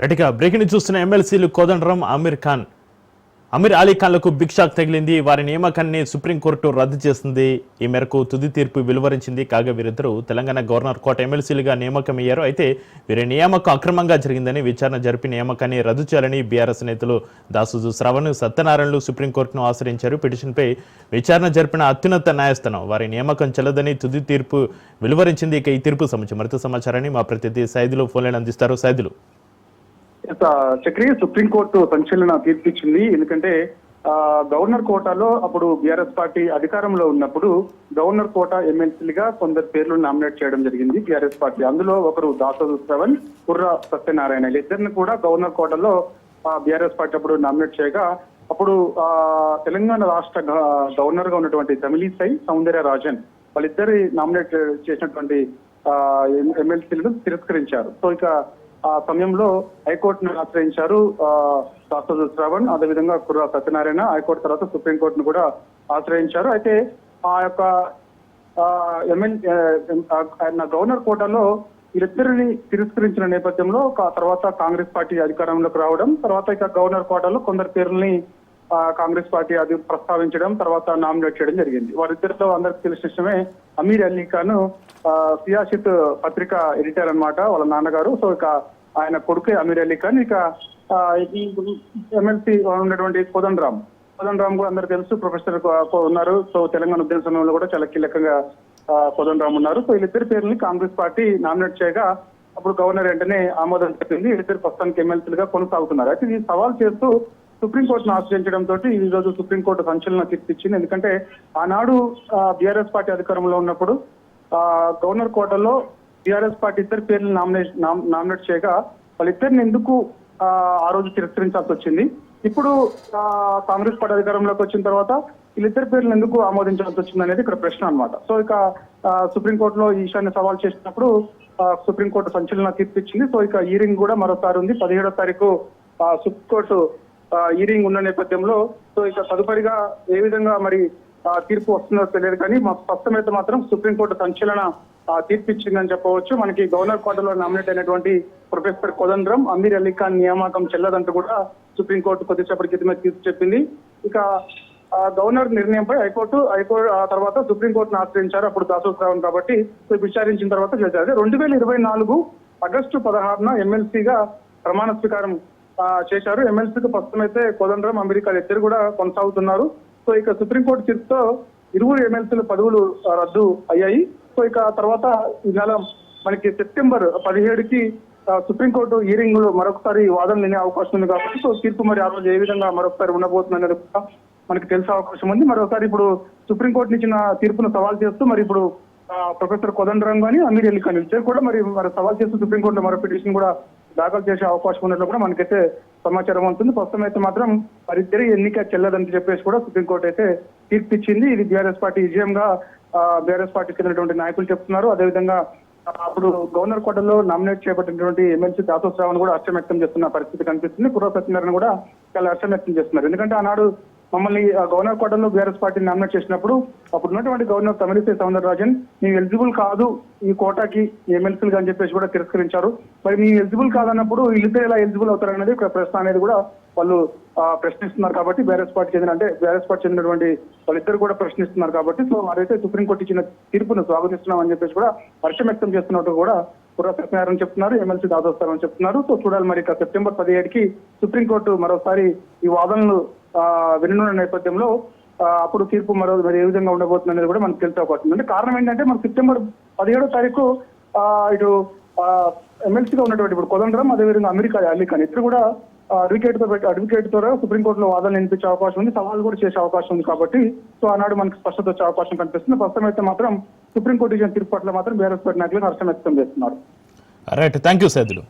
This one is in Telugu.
రైట్గా బ్రేకింగ్ చూస్తున్న ఎమ్మెల్సీలు కోదండరాం అమీర్ అలీ ఖాన్లకు బిగ్ షాక్ తగిలింది. వారి నియామకాన్ని సుప్రీంకోర్టు రద్దు చేసింది. ఈ మేరకు తుది తీర్పు వెలువరించింది. కాగా వీరిద్దరూ తెలంగాణ గవర్నర్ కోట ఎమ్మెల్సీలుగా నియామకమయ్యారు. అయితే వీరి నియామకం అక్రమంగా జరిగిందని విచారణ జరిపి నియామకాన్ని రద్దు చేయాలని బీఆర్ఎస్ నేతలు దాసు శ్రవణ్, సత్యనారాయణలు సుప్రీంకోర్టును ఆశ్రయించారు. పిటిషన్పై విచారణ జరిపిన అత్యున్నత న్యాయస్థానం వారి నియామకం చెల్లదని తుది తీర్పు వెలువరించింది. ఇక ఈ తీర్పు సంబంధించి మరింత సమాచారాన్ని మా ప్రతినిధి సైదులు ఫోన్లైన్ అందిస్తారు. సైదులు, చక్రి, సుప్రీంకోర్టు సంచలన తీర్పు ఇచ్చింది. ఎందుకంటే గవర్నర్ కోటాలో అప్పుడు బీఆర్ఎస్ పార్టీ అధికారంలో ఉన్నప్పుడు గవర్నర్ కోటా ఎమ్మెల్సీలుగా కొందరు పేర్లు నామినేట్ చేయడం జరిగింది బీఆర్ఎస్ పార్టీ. అందులో ఒకరు దాసు శ్రవణ్, కుర్ర సత్యనారాయణ, ఇద్దరిని కూడా గవర్నర్ కోటాలో బీఆర్ఎస్ పార్టీ అప్పుడు నామినేట్ చేయగా అప్పుడు తెలంగాణ రాష్ట్ర గవర్నర్ గా ఉన్నటువంటి తమిళిసై సౌందర్య రాజన్ వాళ్ళిద్దరి నామినేట్ చేసినటువంటి ఎమ్మెల్సీలను తిరస్కరించారు. సో ఇక ఆ సమయంలో హైకోర్టును ఆశ్రయించారు దాసు శ్రవణ్, అదేవిధంగా కుర్ర సత్యనారాయణ. హైకోర్టు తర్వాత సుప్రీంకోర్టును కూడా ఆశ్రయించారు. అయితే ఆ యొక్క గవర్నర్ కోటాలో వీరిద్దరిని తిరస్కరించిన నేపథ్యంలో తర్వాత కాంగ్రెస్ పార్టీ అధికారంలోకి రావడం, తర్వాత ఇక గవర్నర్ కోటాలో కొందరు పేర్లని కాంగ్రెస్ పార్టీ అది ప్రస్తావించడం, తర్వాత నామినేట్ చేయడం జరిగింది. వారిద్దరిలో అందరికి తెలిసిన విషయమే అమీర్ అలీ ఖాన్ సియాసిత్ పత్రిక ఎడిటర్ అన్నమాట, వాళ్ళ నాన్నగారు. సో ఇక ఆయన కొడుకే అమీర్ అలీ ఖాన్. ఇక ఎమ్మెల్సీ ఉన్నటువంటి కోదండరాం కూడా అందరికి తెలుసు, ప్రొఫెసర్ ఉన్నారు. సో తెలంగాణ ఉద్యమ సమయంలో కూడా చాలా కీలకంగా కోదండరాం ఉన్నారు. సో వీళ్ళిద్దరి పేర్లని కాంగ్రెస్ పార్టీ నామినేట్ చేయగా అప్పుడు గవర్నర్ వెంటనే ఆమోదం చెప్పింది. వీళ్ళిద్దరు ప్రస్తుతానికి ఎమ్మెల్సీలుగా కొనసాగుతున్నారు. అయితే ఇది సవాల్ చేస్తూ సుప్రీంకోర్టును ఆశ్రయించడంతో ఈ రోజు సుప్రీంకోర్టు సంచలన తీర్పు ఇచ్చింది. ఎందుకంటే ఆనాడు బీఆర్ఎస్ పార్టీ అధికారంలో ఉన్నప్పుడు గవర్నర్ కోటాలో బీఆర్ఎస్ పార్టీ ఇద్దరు పేర్లు నామినేట్ చేయగా వాళ్ళిద్దరిని ఎందుకు ఆ రోజు తిరస్కరించాల్సి వచ్చింది? ఇప్పుడు కాంగ్రెస్ పార్టీ అధికారంలోకి వచ్చిన తర్వాత వీళ్ళిద్దరి పేర్లు ఎందుకు ఆమోదించాల్సి వచ్చింది అనేది ఇక్కడ ప్రశ్న అన్నమాట. సో ఇక సుప్రీంకోర్టులో ఈ విషయాన్ని సవాల్ చేసినప్పుడు సుప్రీంకోర్టు సంచలన తీర్పు ఇచ్చింది. సో ఇక హీరింగ్ కూడా మరోసారి ఉంది. 17వ తారీఖు సుప్రీంకోర్టు హీరింగ్ ఉన్న నేపథ్యంలో సో ఇక తదుపరిగా ఏ విధంగా మరి తీర్పు వస్తుందో తెలియదు, కానీ మా స్పష్టమైతే మాత్రం సుప్రీంకోర్టు సంచలన తీర్పు ఇచ్చిందని చెప్పవచ్చు. మనకి గవర్నర్ కోటాలో నామినేట్ అయినటువంటి ప్రొఫెసర్ కోదండరాం, అమీర్ అలీ ఖాన్ నియామకం చెల్లదంటూ కూడా సుప్రీంకోర్టు కొద్దిసేపటి క్రితమే తీర్పు చెప్పింది. ఇక గవర్నర్ నిర్ణయంపై హైకోర్టు ఆ తర్వాత సుప్రీంకోర్టును ఆశ్రయించారు అప్పుడు దాసు శ్రవణ్ కాబట్టి. సో విచారించిన తర్వాత చేశారు. 2024 ఆగస్టు 16న ఎమ్మెల్సీగా ప్రమాణ స్వీకారం చేశారు. ఎమ్మెల్సీకి ప్రస్తుతం అయితే కోదండరాం, అమెరికా ఇద్దరు కూడా కొనసాగుతున్నారు. సో ఇక సుప్రీంకోర్టు తీర్పుతో ఇరువురు ఎమ్మెల్సీల పదవులు రద్దు అయ్యాయి. సో ఇక తర్వాత ఈ నెల మనకి సెప్టెంబర్ 17కి సుప్రీంకోర్టు హీరింగ్ లో మరొకసారి వాదనలు వినే అవకాశం ఉంది కాబట్టి సో తీర్పు మరి ఆ రోజు ఏ విధంగా మరొకసారి ఉండబోతుంది అనేది కూడా మనకి తెలిసే అవకాశం ఉంది. మరొకసారి ఇప్పుడు సుప్రీంకోర్టు ఇచ్చిన తీర్పును సవాల్ చేస్తూ మరి ఇప్పుడు ప్రొఫెసర్ కోదండరాం కానీ అమీర్ అలీ ఖాన్ ఇద్దరు కూడా మరి సవాల్ చేస్తూ సుప్రీంకోర్టులో మరో పిటిషన్ కూడా దాఖలు చేసే అవకాశం ఉన్నట్లు కూడా మనకైతే సమాచారం ఉంటుంది. ప్రస్తుతం అయితే మాత్రం వారిద్దరి ఎన్నిక చెల్లదని చెప్పేసి కూడా సుప్రీంకోర్టు అయితే తీర్పు ఇచ్చింది. ఇది బీఆర్ఎస్ పార్టీ విజయంగా బీఆర్ఎస్ పార్టీకి చెందినటువంటి నాయకులు చెప్తున్నారు. అదేవిధంగా అప్పుడు గవర్నర్ కోటలో నామినేట్ చేయబడినటువంటి ఎమ్మెల్సీ దాసు శ్రవణ్ కూడా హర్షం వ్యక్తం చేస్తున్న పరిస్థితి కనిపిస్తుంది. కుర్ర సత్యనారాయణ కూడా చాలా హర్షం వ్యక్తం చేస్తున్నారు. ఎందుకంటే ఆనాడు మమ్మల్ని గవర్నర్ కోటాలో బీఆర్ఎస్ పార్టీని నామినేట్ చేసినప్పుడు అప్పుడు ఉన్నటువంటి గవర్నర్ తమిళిసై సౌందర్య రాజన్ మేము ఎలిజిబుల్ కాదు ఈ కోటాకి ఎమ్మెల్సీలుగా అని చెప్పేసి కూడా తిరస్కరించారు. మరి మేము ఎలిజిబుల్ కాదన్నప్పుడు వీళ్ళిద్దరు ఎలా ఎలిజిబుల్ అవుతారు అనేది ప్రశ్న అనేది కూడా వాళ్ళు ప్రశ్నిస్తున్నారు. కాబట్టి బీఆర్ఎస్ పార్టీ చెందినటువంటి వాళ్ళిద్దరు కూడా ప్రశ్నిస్తున్నారు. కాబట్టి సో వారైతే సుప్రీంకోర్టు ఇచ్చిన తీర్పును స్వాగతిస్తున్నామని చెప్పేసి కూడా హర్షం వ్యక్తం చేస్తున్నట్టు కూడా కుర్ర సత్యనారాయణ చెప్తున్నారు, ఎమ్మెల్సీ దాసు శ్రవణ్ చెప్తున్నారు. సో చూడాలి మరి ఇక సెప్టెంబర్ 17కి సుప్రీంకోర్టు మరోసారి ఈ వాదనలు విననున్న నేపథ్యంలో అప్పుడు తీర్పు మరి ఏ విధంగా ఉండబోతుంది అనేది కూడా మనకు తెలిసే అవకాశం ఉంది. కారణం ఏంటంటే మనకు సెప్టెంబర్ 17వ తారీఖు ఇటు ఎమ్మెల్సీగా ఉన్నటువంటి ఇప్పుడు కోదండరాం, అదేవిధంగా అమెరికా అలీ ఖాన్ ఇద్దరు కూడా అడ్వకేట్ ద్వారా సుప్రీంకోర్టులో వాదనలు వినిపించే అవకాశం ఉంది, సవాల్ కూడా చేసే అవకాశం ఉంది. కాబట్టి సో ఆనాడు మనకి స్పష్టత వచ్చే అవకాశం కనిపిస్తుంది. ప్రస్తుతం అయితే మాత్రం సుప్రీంకోర్టు ఇచ్చిన తీర్పు పట్ల మాత్రం బీఆర్ఎస్ పార్టీ నాయకులు హర్షం వ్యక్తం చేస్తున్నారు. Right, thank you Saidulu.